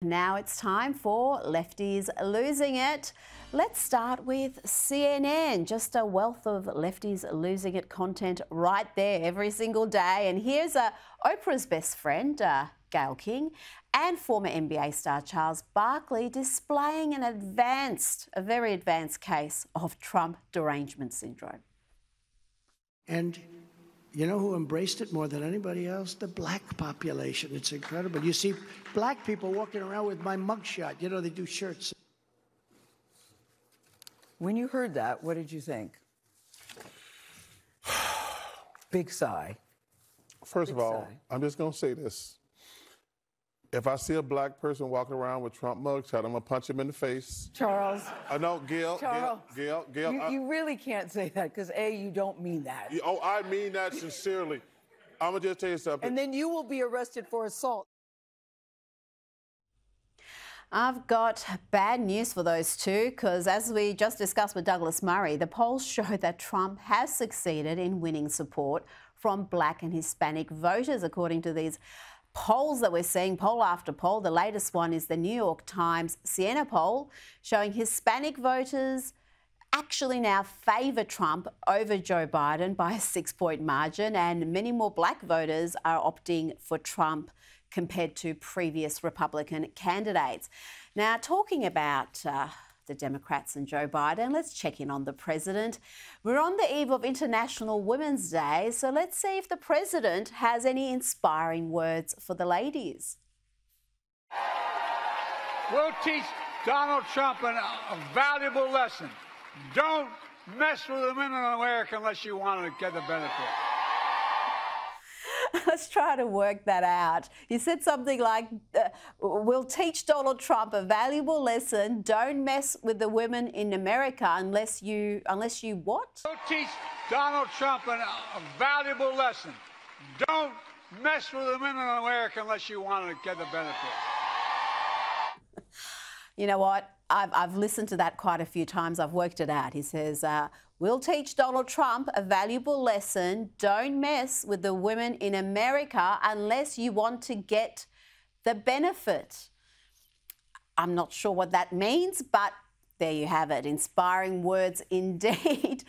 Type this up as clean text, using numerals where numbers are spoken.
Now it's time for Lefties Losing It. Let's start with CNN. Just a wealth of Lefties Losing It content right there every single day. And here's Oprah's best friend, Gayle King, and former NBA star Charles Barkley displaying a very advanced case of Trump derangement syndrome. And you know who embraced it more than anybody else? The black population. It's incredible. You see black people walking around with my mugshot. You know, they do shirts. When you heard that, what did you think? Big sigh. First of all, I'm just going to say this. If I see a black person walking around with Trump mugshot, I'm going to punch him in the face. Charles. No, Gayle. You really can't say that because, A, you don't mean that. Oh, I mean that sincerely. I'm going to just tell you something. And then you will be arrested for assault. I've got bad news for those two because, as we just discussed with Douglas Murray, the polls show that Trump has succeeded in winning support from black and Hispanic voters, according to these polls that we're seeing, poll after poll. The latest one is the New York Times Siena poll showing Hispanic voters actually now favour Trump over Joe Biden by a 6-point margin, and many more black voters are opting for Trump compared to previous Republican candidates. Now, talking about the Democrats and Joe Biden, let's check in on the president. We're on the eve of International Women's Day, so let's see if the president has any inspiring words for the ladies. We'll teach Donald Trump a valuable lesson. Don't mess with the women in America unless you want to get the benefit. Let's try to work that out. You said something like, we'll teach Donald Trump a valuable lesson. Don't mess with the women in America unless you what? We'll teach Donald Trump a valuable lesson. Don't mess with the women in America unless you want to get the benefit. You know what? I've listened to that quite a few times. I've worked it out. He says, we'll teach Donald Trump a valuable lesson. Don't mess with the women in America unless you want to get the benefit. I'm not sure what that means, but there you have it. Inspiring words indeed.